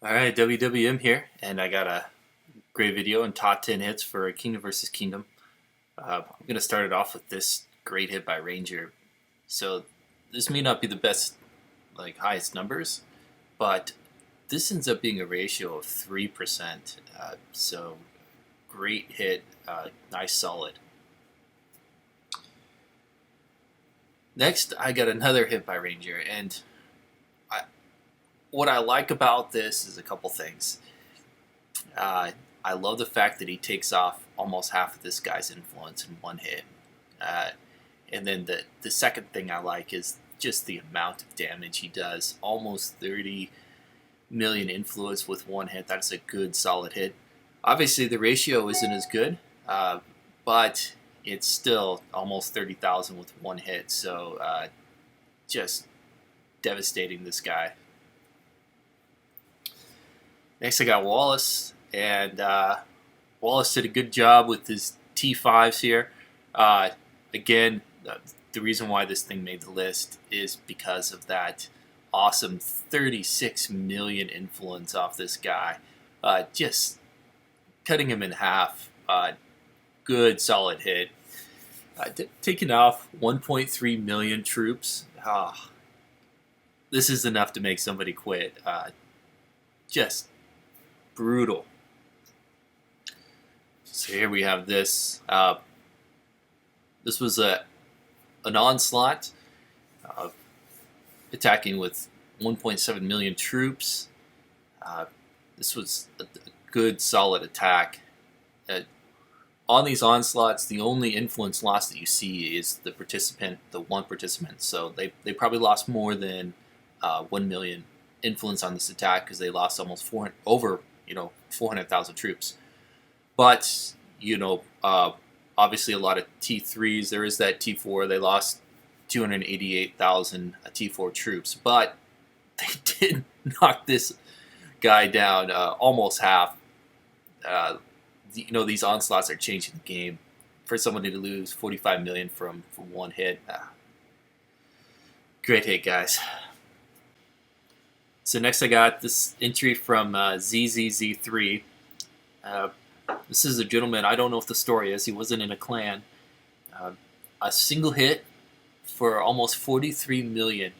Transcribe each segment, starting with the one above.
All right, WWM here, and I got a great video and top 10 hits for Kingdom versus Kingdom. I'm going to start it off with this great hit by Ranger. So this may not be the best, highest numbers, but this ends up being a ratio of 3%. So great hit, nice solid. Next, I got another hit by Ranger, and what I like about this is a couple things. I love the fact that he takes off almost half of this guy's influence in one hit. Uh, and then the second thing I like is just the amount of damage he does. Almost 30 million influence with one hit. That's a good, solid hit. Obviously, the ratio isn't as good, but it's still almost 30,000 with one hit. So just devastating, this guy. Next, I got Wallace, and Wallace did a good job with his T5s here. Again, the reason why this thing made the list is because of that awesome 36 million influence off this guy. Just cutting him in half. Good, solid hit. Taking off 1.3 million troops. This is enough to make somebody quit. Just brutal. So here we have this. This was an onslaught, attacking with 1.7 million troops. This was a good, solid attack. On these onslaughts, the only influence loss that you see is the one participant. So they probably lost more than 1 million influence on this attack because they lost almost 400,000 troops. But obviously a lot of T3s. There is that T4. They lost 288,000 T4 troops, but they did knock this guy down almost half. These onslaughts are changing the game. For somebody to lose 45 million from one hit, great hit, guys. So next I got this entry from ZZZ3. This is a gentleman, I don't know if the story is, he wasn't in a clan. A single hit for almost 43 million.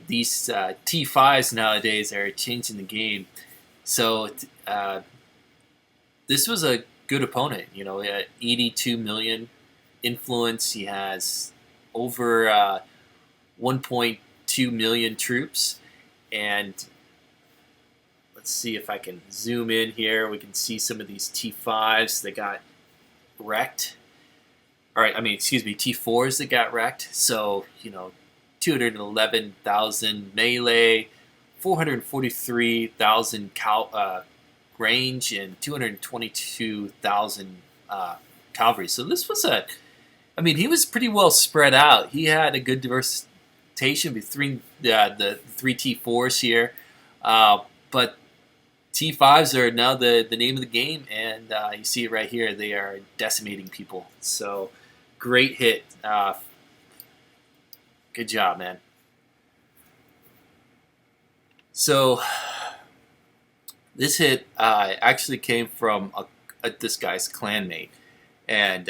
These T5s nowadays are changing the game. So this was a good opponent. He had 82 million influence. He has over 1.2 million troops. And let's see if I can zoom in here. We can see some of these T5s that got wrecked. T4s that got wrecked. So, 211,000 melee, 443,000 range, and 222,000 cavalry. So this was he was pretty well spread out. He had a good diversification between the three T4s here. But T5s are now the name of the game, and you see it right here. They are decimating people. So great hit. Good job, man. So this hit actually came from this guy's clanmate, and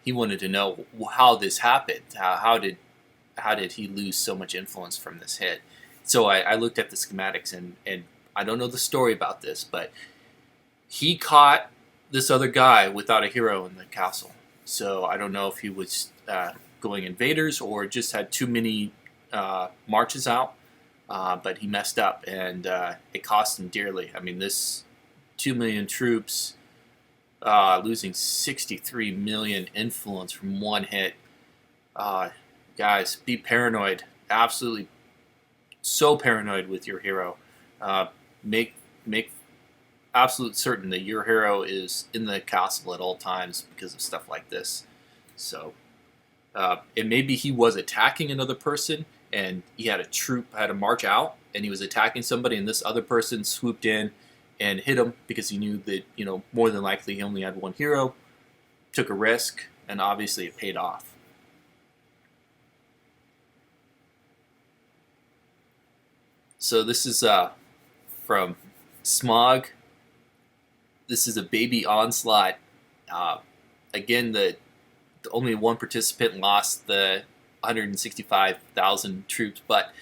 he wanted to know how this happened. How did he lose so much influence from this hit? So I looked at the schematics, and I don't know the story about this, but he caught this other guy without a hero in the castle. So I don't know if he was going invaders or just had too many marches out, but he messed up, and it cost him dearly. This 2 million troops losing 63 million influence from one hit. Guys, be paranoid. Absolutely so paranoid with your hero. Make absolute certain that your hero is in the castle at all times because of stuff like this. So, and maybe he was attacking another person, and he had a march out, and he was attacking somebody, and this other person swooped in and hit him because he knew that more than likely he only had one hero, took a risk, and obviously it paid off. So this is from Smog. This is a baby onslaught. Uh, again, the only one participant lost the 165,000 troops, but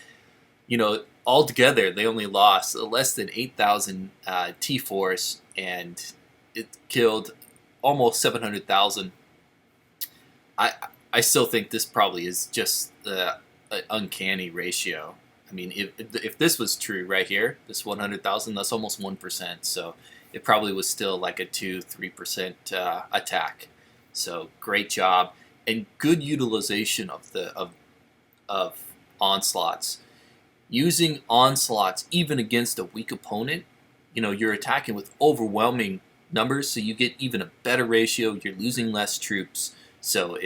altogether they only lost less than 8,000 T-Force, and it killed almost 700,000. I still think this probably is just the uncanny ratio. I mean, if this was true right here, this 100,000, that's almost 1%. So it probably was still like a 2-3% attack. So great job and good utilization of onslaughts. Using onslaughts even against a weak opponent, you're attacking with overwhelming numbers, so you get even a better ratio. You're losing less troops. So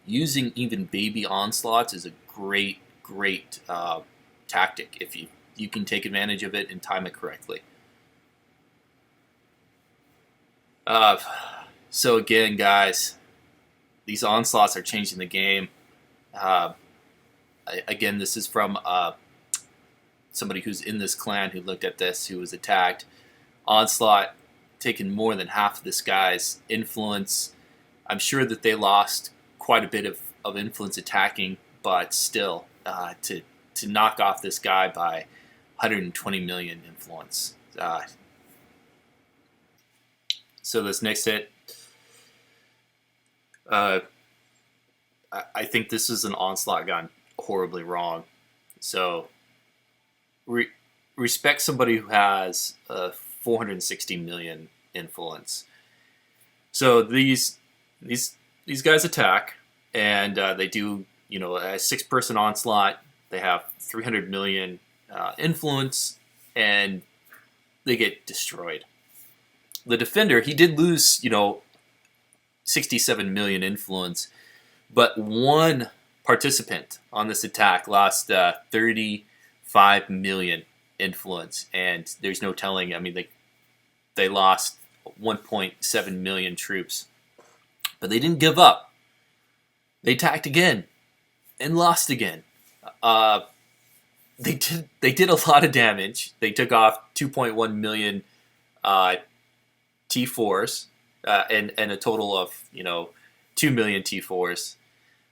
using even baby onslaughts is a great tactic if you can take advantage of it and time it correctly. So again, guys, these onslaughts are changing the game. Again, this is from somebody who's in this clan who looked at this, who was attacked. Onslaught taking more than half of this guy's influence. I'm sure that they lost quite a bit of influence attacking, but still, to knock off this guy by 120 million influence. So this next hit, I think this is an onslaught gone horribly wrong. So respect somebody who has 460 million influence. So these guys attack, and they do a 6-person onslaught. They have 300 million influence, and they get destroyed. The defender, he did lose 67 million influence, but one participant on this attack lost 35 million influence, and there's no telling. I mean, they lost 1.7 million troops, but they didn't give up. They attacked again and lost again. They did a lot of damage. They took off 2.1 million T4s and a total of 2 million T4s,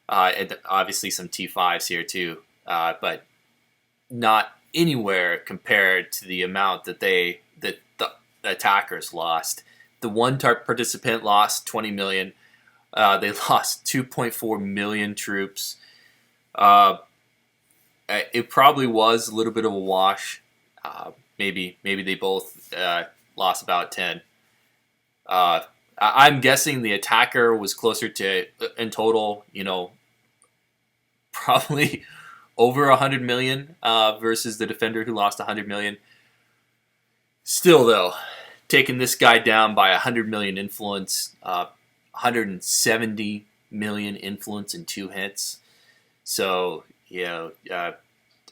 and obviously some T5s here too, but not anywhere compared to the amount that the attackers lost. The one participant lost 20 million. They lost 2.4 million troops. It probably was a little bit of a wash. Maybe they both lost about 10. I'm guessing the attacker was closer to, in total, probably over 100 million versus the defender who lost 100 million. Still, though, taking this guy down by 100 million influence, 170 million influence in 2 hits. So,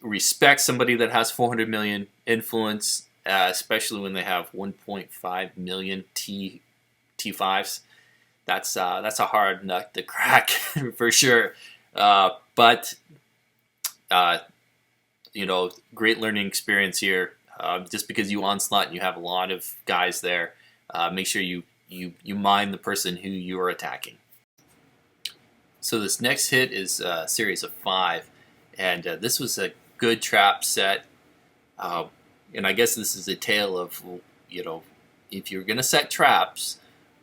respect somebody that has 400 million influence, especially when they have 1.5 million T5s. That's a hard nut to crack for sure. But great learning experience here. Just because you onslaught and you have a lot of guys there, make sure you mind the person who you are attacking. So this next hit is a series of 5, and this was a good trap set. And I guess this is a tale of, if you're going to set traps,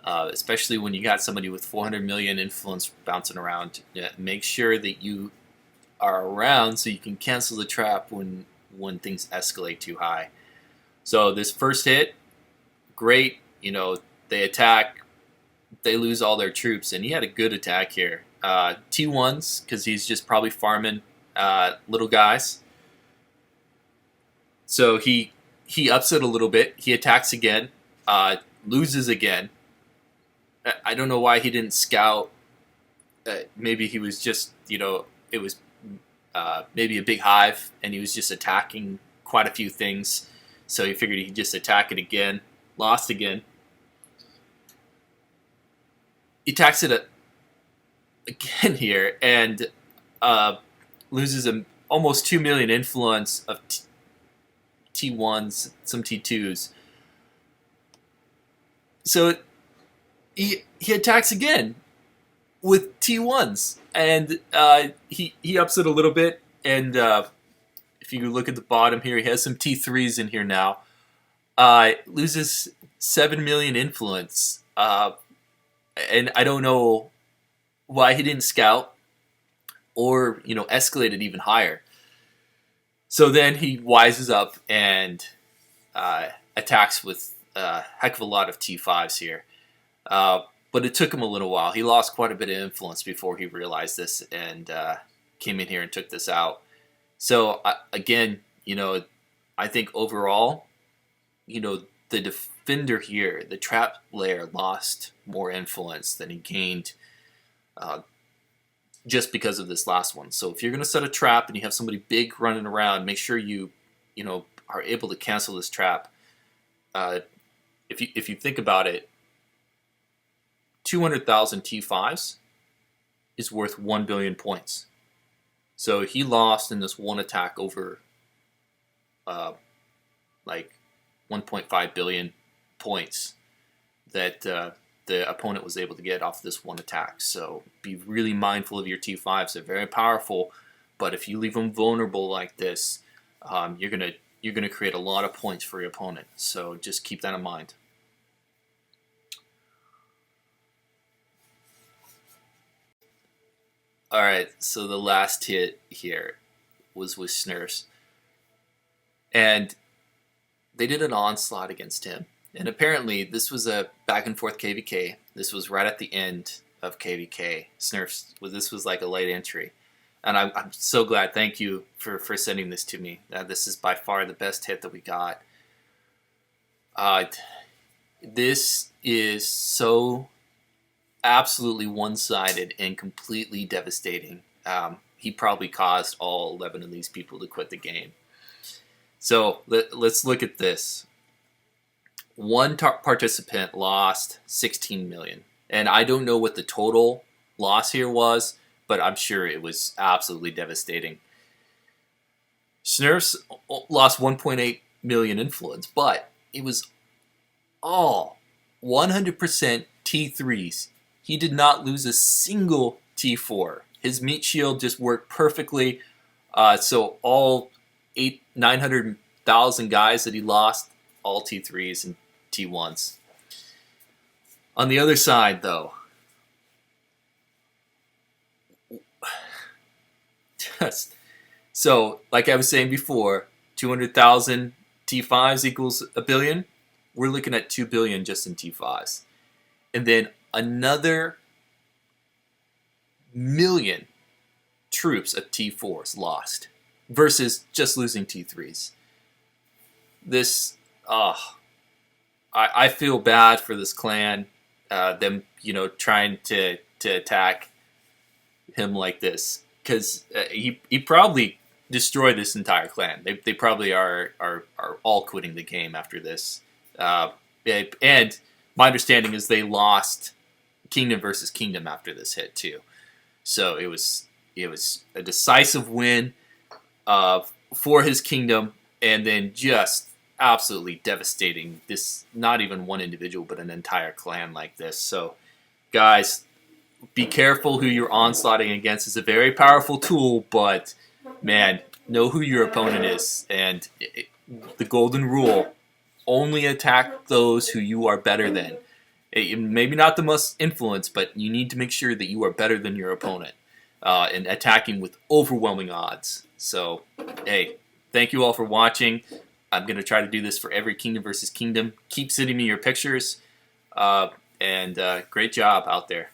especially when you got somebody with 400 million influence bouncing around, make sure that you are around so you can cancel the trap when things escalate too high. So this first hit, great. They attack, they lose all their troops, and he had a good attack here. T1s, because he's just probably farming little guys. So he ups it a little bit. He attacks again, loses again. I don't know why he didn't scout. Maybe he was just, it was maybe a big hive, and he was just attacking quite a few things. So he figured he'd just attack it again. Lost again. He attacks it again here, and loses almost 2 million influence of T1s, some T2s. So he attacks again with T1s, and he ups it a little bit. And if you look at the bottom here, he has some T3s in here now. Loses 7 million influence, and I don't know why he didn't scout or escalate it even higher. So then he wises up and attacks with a heck of a lot of T5s here. But it took him a little while. He lost quite a bit of influence before he realized this and came in here and took this out. So again, I think overall, the defender here, the trap layer, lost more influence than he gained just because of this last one. So if you're going to set a trap and you have somebody big running around, make sure you are able to cancel this trap. If you think about it, 200,000 T5s is worth 1 billion points. So he lost in this one attack over like 1.5 billion points that the opponent was able to get off this one attack. So be really mindful of your T5s. They're very powerful, but if you leave them vulnerable like this, you're gonna create a lot of points for your opponent. So just keep that in mind. All right, so the last hit here was with Snurfs, and they did an onslaught against him. And apparently, this was a back and forth KVK. This was right at the end of KVK. Snurfs, this was like a late entry, and I'm so glad. Thank you for sending this to me. This is by far the best hit that we got. This is so absolutely one-sided and completely devastating. He probably caused all 11 of these people to quit the game. So let's look at this. One participant lost 16 million. And I don't know what the total loss here was, but I'm sure it was absolutely devastating. Snurfs lost 1.8 million influence, but it was all 100% T3s. He did not lose a single T4. His meat shield just worked perfectly. So all 900,000 guys that he lost, all T3s and T1s. On the other side, though, so like I was saying before, 200,000 T5s equals a billion. We're looking at 2 billion just in T5s. And then another million troops of T4s lost versus just losing T3s. This, I feel bad for this clan, them, trying to attack him like this, because he probably destroyed this entire clan. They probably are all quitting the game after this. And my understanding is they lost Kingdom versus Kingdom after this hit too. So it was a decisive win for his kingdom, and then just absolutely devastating. This, not even one individual, but an entire clan like this. So, guys, be careful who you're onslaughting against. It's a very powerful tool, but man, know who your opponent is. And the golden rule: only attack those who you are better than. Maybe not the most influence, but you need to make sure that you are better than your opponent and attacking with overwhelming odds. So, hey, thank you all for watching. I'm going to try to do this for every Kingdom versus Kingdom. Keep sending me your pictures, and great job out there.